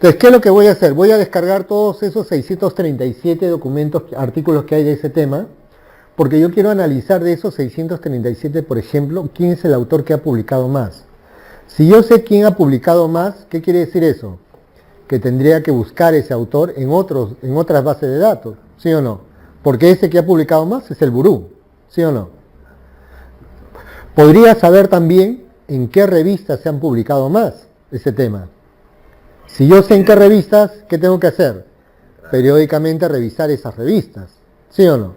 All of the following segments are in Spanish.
Entonces, ¿qué es lo que voy a hacer? Voy a descargar todos esos 637 documentos, artículos que hay de ese tema, porque yo quiero analizar de esos 637, por ejemplo, quién es el autor que ha publicado más. Si yo sé quién ha publicado más, ¿qué quiere decir eso? Que tendría que buscar ese autor en otras bases de datos, ¿sí o no? Porque ese que ha publicado más es el gurú, ¿sí o no? Podría saber también en qué revistas se han publicado más ese tema. Si yo sé en qué revistas, ¿qué tengo que hacer? Periódicamente revisar esas revistas, ¿sí o no?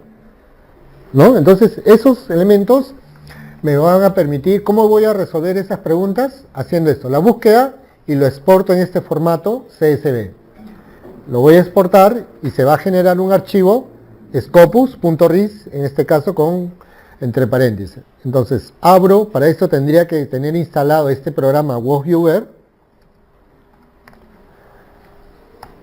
¿No? Entonces, esos elementos me van a permitir, ¿cómo voy a resolver esas preguntas? Haciendo esto, la búsqueda, y lo exporto en este formato CSV. Lo voy a exportar y se va a generar un archivo scopus.ris, en este caso entre paréntesis. Entonces, abro, para esto tendría que tener instalado este programa WOSViewer.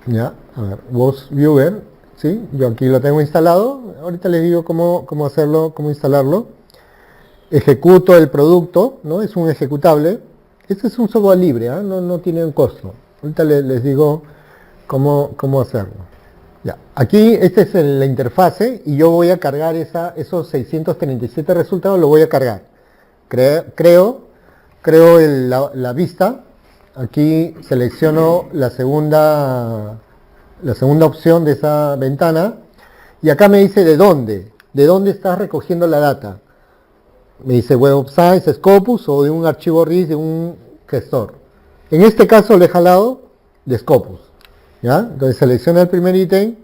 Ya, a ver, WOSViewer, ¿sí? Yo aquí lo tengo instalado. Ahorita les digo cómo hacerlo, cómo instalarlo. Ejecuto el producto, ¿no? Es un ejecutable. Este es un software libre, ¿eh? No tiene un costo. Ahorita les digo cómo hacerlo. Ya. Aquí esta es la interfase y yo voy a cargar esos 637 resultados, lo voy a cargar. Creo la vista. Aquí selecciono la segunda opción de esa ventana y acá me dice de dónde estás recogiendo la data. Me dice Web of Science, Scopus o de un archivo RIS de un gestor. En este caso lo he jalado de Scopus. ¿Ya? Entonces selecciono el primer ítem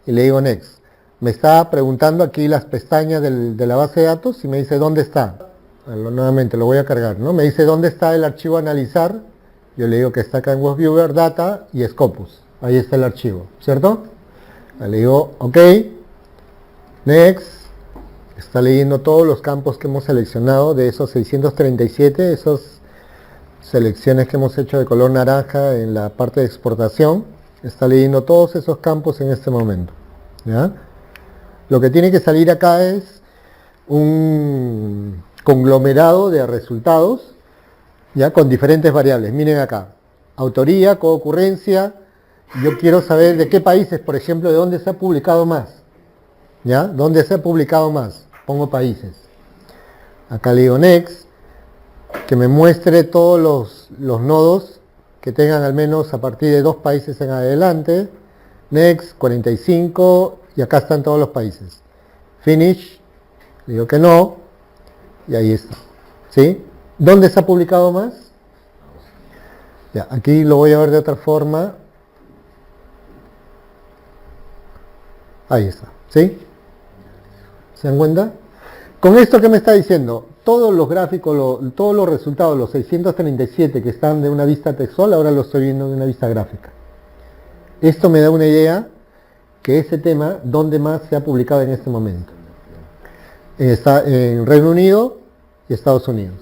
y le digo Next. Me está preguntando aquí las pestañas de la base de datos y me dice ¿dónde está? Nuevamente lo voy a cargar, ¿no? Me dice ¿dónde está el archivo a analizar? Yo le digo que está acá en WOSViewer, Data y Scopus. Ahí está el archivo, ¿cierto? Le digo OK. Next. Está leyendo todos los campos que hemos seleccionado de esos 637, esas selecciones que hemos hecho de color naranja en la parte de exportación. Está leyendo todos esos campos en este momento. ¿Ya? Lo que tiene que salir acá es un conglomerado de resultados, ¿ya? Con diferentes variables. Miren acá, autoría, coocurrencia. Yo quiero saber de qué países, por ejemplo, de dónde se ha publicado más. ¿Ya? ¿Dónde se ha publicado más? Pongo países. Acá le digo Next, que me muestre todos los nodos que tengan al menos a partir de 2 países en adelante. Next, 45, y acá están todos los países. Finish, le digo que no, y ahí está. ¿Sí? ¿Dónde se ha publicado más? Ya, aquí lo voy a ver de otra forma. Ahí está. ¿Sí? ¿Se dan cuenta? Con esto, ¿qué me está diciendo? Todos los gráficos, todos los resultados, los 637 que están de una vista textual, ahora los estoy viendo de una vista gráfica. Esto me da una idea que ese tema, ¿dónde más se ha publicado en este momento? Está en Reino Unido y Estados Unidos.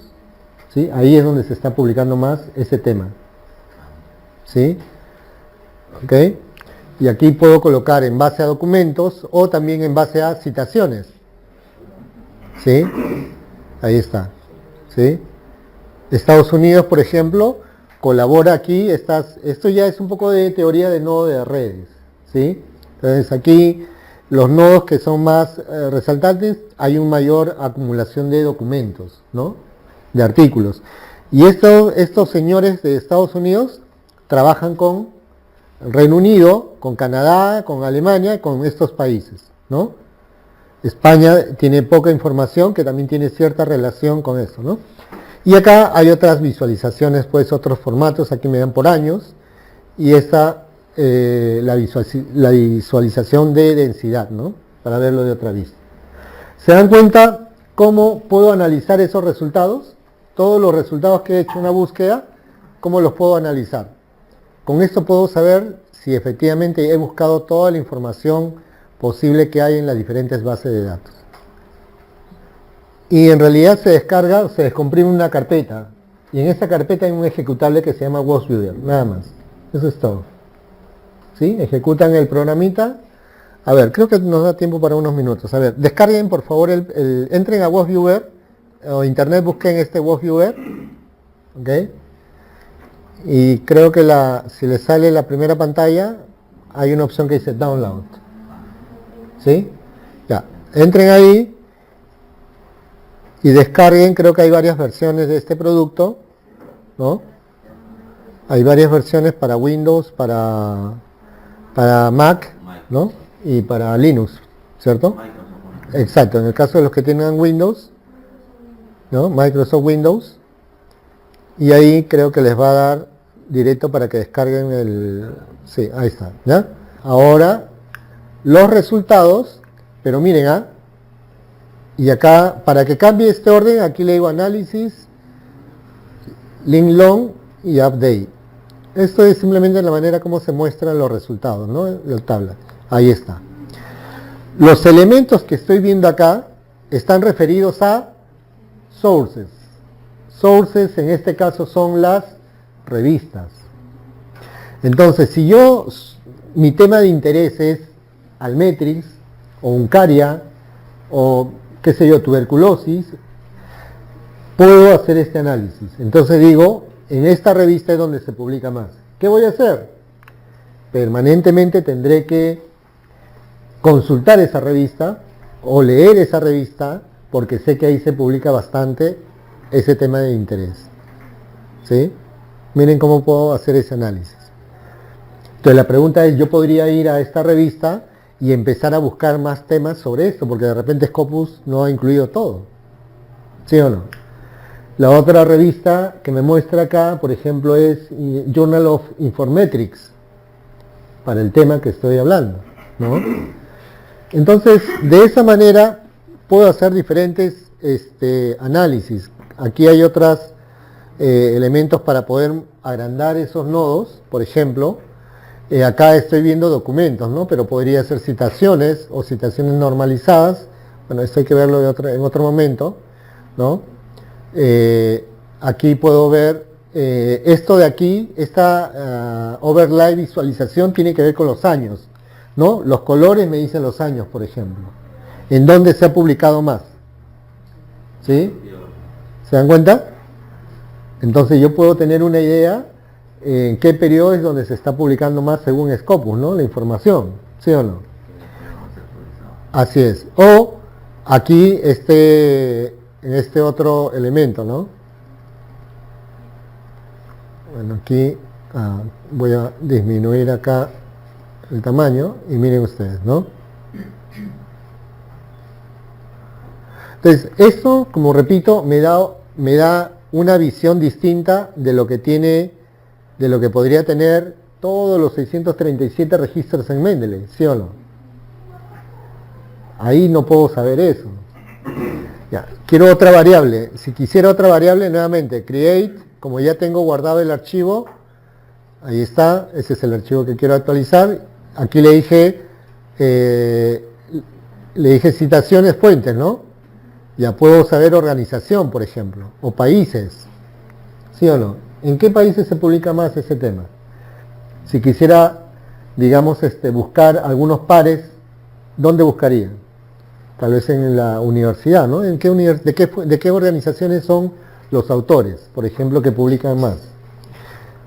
¿Sí? Ahí es donde se está publicando más ese tema. ¿Sí? ¿Ok? Y aquí puedo colocar en base a documentos o también en base a citaciones. ¿Sí? Ahí está. ¿Sí? Estados Unidos, por ejemplo, colabora aquí. Esto ya es un poco de teoría de nodo de redes. ¿Sí? Entonces aquí los nodos que son más resaltantes, hay una mayor acumulación de documentos, ¿no? De artículos. Y estos señores de Estados Unidos trabajan con el Reino Unido, con Canadá, con Alemania, con estos países, ¿no? España tiene poca información que también tiene cierta relación con eso, ¿no? Y acá hay otras visualizaciones, pues otros formatos, aquí me dan por años, y esta la visualización de densidad, ¿no? Para verlo de otra vista. ¿Se dan cuenta cómo puedo analizar esos resultados? Todos los resultados que he hecho una búsqueda, ¿cómo los puedo analizar? Con esto puedo saber si efectivamente he buscado toda la información posible que hay en las diferentes bases de datos. Y en realidad se descarga, se descomprime una carpeta. Y en esa carpeta hay un ejecutable que se llama WOSViewer, nada más. Eso es todo. ¿Sí? Ejecutan el programita. A ver, creo que nos da tiempo para unos minutos. A ver, descarguen por favor, entren a WOSViewer o internet, busquen este WOSViewer. ¿Ok? y creo que si le sale la primera pantalla, hay una opción que dice Download. ¿Sí? Ya, entren ahí y descarguen, creo que hay varias versiones de este producto, ¿no? Hay varias versiones para Windows, para Mac, ¿no? Y para Linux, ¿cierto? Exacto, en el caso de los que tengan Windows, ¿no? Microsoft Windows, y ahí creo que les va a dar directo para que descarguen sí, ahí está, ¿ya? Ahora, los resultados, pero miren, y acá, para que cambie este orden, aquí le digo análisis, link long y update. Esto es simplemente la manera como se muestran los resultados, ¿no? La tabla, ahí está. Los elementos que estoy viendo acá están referidos a sources. Sources en este caso son las revistas. Entonces, si mi tema de interés es Almetrix o Uncaria o qué sé yo, tuberculosis, puedo hacer este análisis. Entonces digo, en esta revista es donde se publica más. ¿Qué voy a hacer? Permanentemente tendré que consultar esa revista o leer esa revista porque sé que ahí se publica bastante ese tema de interés. ¿Sí? Miren cómo puedo hacer ese análisis. Entonces la pregunta es, yo podría ir a esta revista y empezar a buscar más temas sobre esto, porque de repente Scopus no ha incluido todo. ¿Sí o no? La otra revista que me muestra acá, por ejemplo, es Journal of Informatics, para el tema que estoy hablando, ¿no? Entonces, de esa manera puedo hacer diferentes análisis. Aquí hay otros elementos para poder agrandar esos nodos, por ejemplo. Acá estoy viendo documentos, ¿no? Pero podría ser citaciones o citaciones normalizadas. Bueno, esto hay que verlo en otro momento, ¿no? Aquí puedo ver esto de aquí, esta overlay visualización tiene que ver con los años, ¿no? Los colores me dicen los años, por ejemplo. ¿En dónde se ha publicado más? ¿Sí? ¿Se dan cuenta? Entonces yo puedo tener una idea en qué periodo es donde se está publicando más según Scopus, ¿no? La información, ¿sí o no? Así es. O aquí en este otro elemento, ¿no? Bueno, aquí voy a disminuir acá el tamaño y miren ustedes, ¿no? Entonces, esto, como repito, me da una visión distinta de lo que podría tener todos los 637 registros en Mendeley, ¿sí o no? Ahí no puedo saber eso. Ya, quiero otra variable. Si quisiera otra variable, nuevamente, create, como ya tengo guardado el archivo, ahí está, ese es el archivo que quiero actualizar. Aquí le dije citaciones fuentes, ¿no? Ya puedo saber organización, por ejemplo, o países, ¿sí o no? ¿En qué países se publica más ese tema? Si quisiera, digamos, buscar algunos pares, ¿dónde buscaría? Tal vez en la universidad, ¿no? ¿De qué organizaciones son los autores, por ejemplo, que publican más?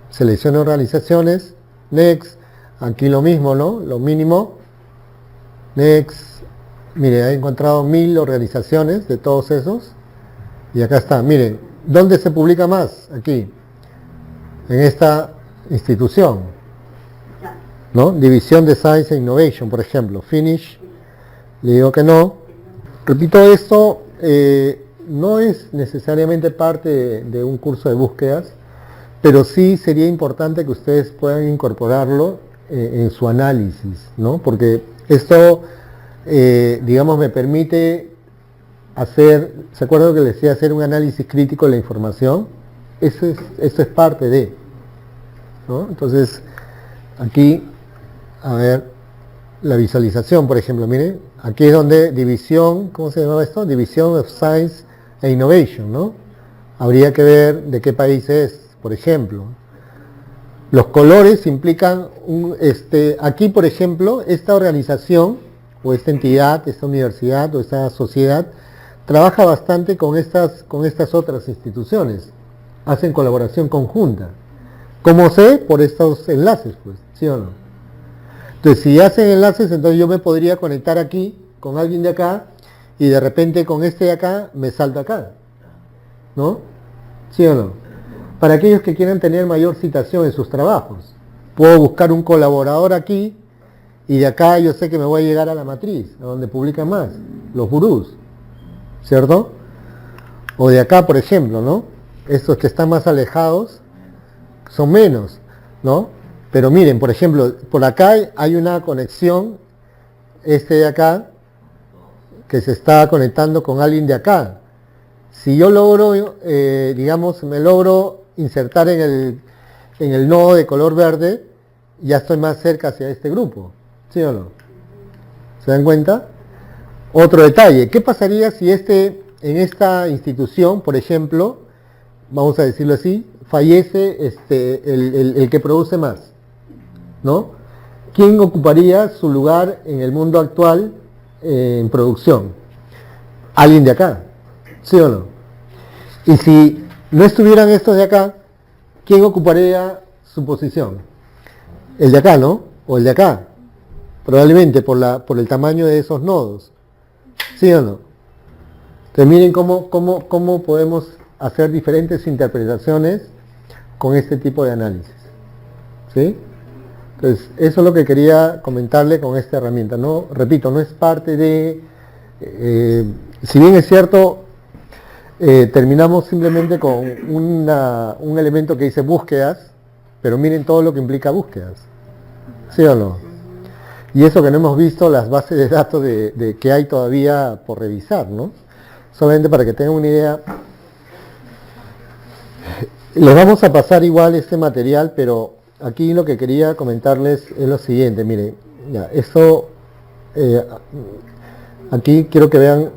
Selecciono organizaciones, next, aquí lo mismo, ¿no? Lo mínimo, next, mire, he encontrado 1000 organizaciones de todos esos, y acá está, miren, ¿dónde se publica más? Aquí, en esta institución, ¿no? División de Science and Innovation, por ejemplo, Finish, le digo que no. Repito, esto no es necesariamente parte de un curso de búsquedas, pero sí sería importante que ustedes puedan incorporarlo en su análisis, ¿no? Porque esto, digamos, me permite hacer, ¿se acuerdan que les decía hacer un análisis crítico de la información? Eso es parte de, ¿no? Entonces, aquí, a ver, la visualización, por ejemplo, miren, aquí es donde división, ¿cómo se llamaba esto? División of Science e Innovation, ¿no? Habría que ver de qué país es, por ejemplo. Los colores implican, aquí por ejemplo, esta organización, o esta entidad, esta universidad, o esta sociedad, trabaja bastante con estas otras instituciones, hacen colaboración conjunta. ¿Cómo sé? Por estos enlaces, pues, ¿sí o no? Entonces, si hacen enlaces, entonces yo me podría conectar aquí con alguien de acá y de repente con este de acá me salto acá, ¿no? ¿Sí o no? Para aquellos que quieran tener mayor citación en sus trabajos, puedo buscar un colaborador aquí y de acá yo sé que me voy a llegar a la matriz, a donde publican más, los gurús, ¿cierto? O de acá, por ejemplo, ¿no? Estos que están más alejados son menos, ¿no? Pero miren, por ejemplo, por acá hay una conexión, este de acá, que se está conectando con alguien de acá. Si yo logro, digamos, me logro insertar en el nodo de color verde, ya estoy más cerca hacia este grupo, ¿sí o no? ¿Se dan cuenta? Otro detalle, ¿qué pasaría si en esta institución, por ejemplo, vamos a decirlo así, fallece el que produce más, ¿no? ¿Quién ocuparía su lugar en el mundo actual en producción? Alguien de acá, ¿sí o no? Y si no estuvieran estos de acá, ¿quién ocuparía su posición? El de acá, ¿no? O el de acá, probablemente por el tamaño de esos nodos, ¿sí o no? Entonces miren cómo podemos hacer diferentes interpretaciones con este tipo de análisis, ¿sí? Entonces, eso es lo que quería comentarle con esta herramienta. No, repito, no es parte de, si bien es cierto, terminamos simplemente con un elemento que dice búsquedas, pero miren todo lo que implica búsquedas, ¿sí o no? Y eso que no hemos visto, las bases de datos de que hay todavía por revisar, ¿no? Solamente para que tengan una idea. Les vamos a pasar igual este material, pero aquí lo que quería comentarles es lo siguiente, miren, ya, esto, aquí quiero que vean,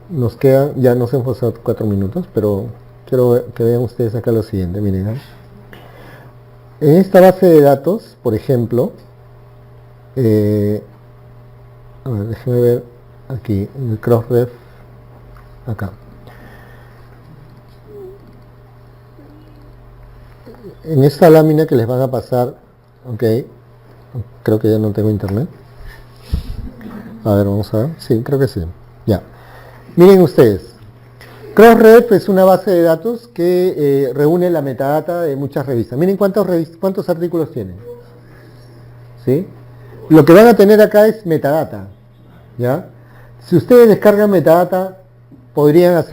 nos quedan, ya nos hemos pasado 4 minutos, pero quiero que vean ustedes acá lo siguiente, miren, ¿eh? En esta base de datos, por ejemplo, a ver, déjenme ver aquí, en el Crossref, acá. En esta lámina que les van a pasar, ok, creo que ya no tengo internet. A ver, vamos a ver. Sí, creo que sí. Ya. Miren ustedes. Crossref es una base de datos que reúne la metadata de muchas revistas. Miren cuántos artículos tienen. ¿Sí? Lo que van a tener acá es metadata. ¿Ya? Si ustedes descargan metadata, podrían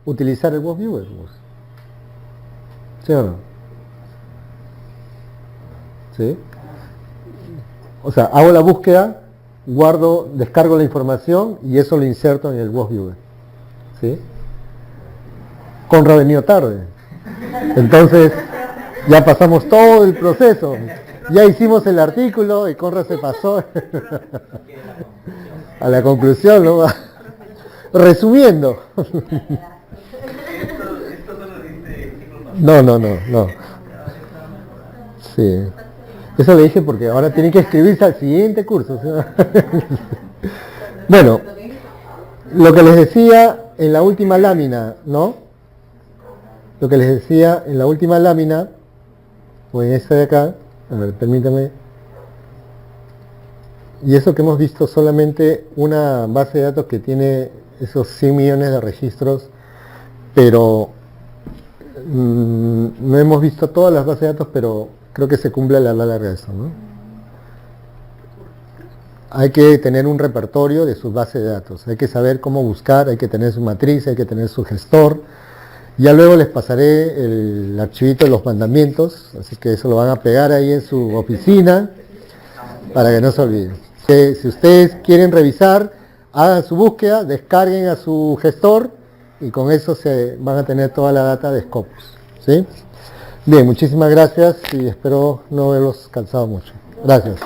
utilizar el WebViewer. ¿Sí o no? ¿Sí? O sea, hago la búsqueda, descargo la información y eso lo inserto en el WebViewer. ¿Sí? Conra ha venido tarde. Entonces, ya pasamos todo el proceso. Ya hicimos el artículo y Conra se pasó a la conclusión, ¿no? Resumiendo. No. Sí. Eso le dije porque ahora tienen que escribirse al siguiente curso. Bueno, lo que les decía en la última lámina, ¿no? Lo que les decía en la última lámina, o en esta de acá, a ver, permítame. Y eso que hemos visto solamente una base de datos que tiene esos 100 millones de registros, pero no hemos visto todas las bases de datos, pero creo que se cumple la larga de eso, ¿no? Hay que tener un repertorio de sus bases de datos, hay que saber cómo buscar, hay que tener su matriz, hay que tener su gestor. Ya luego les pasaré el archivito de los mandamientos, así que eso lo van a pegar ahí en su oficina para que no se olviden. Si ustedes quieren revisar, hagan su búsqueda, descarguen a su gestor y con eso se van a tener toda la data de Scopus, ¿sí? Bien, muchísimas gracias y espero no haberlos cansado mucho. Gracias.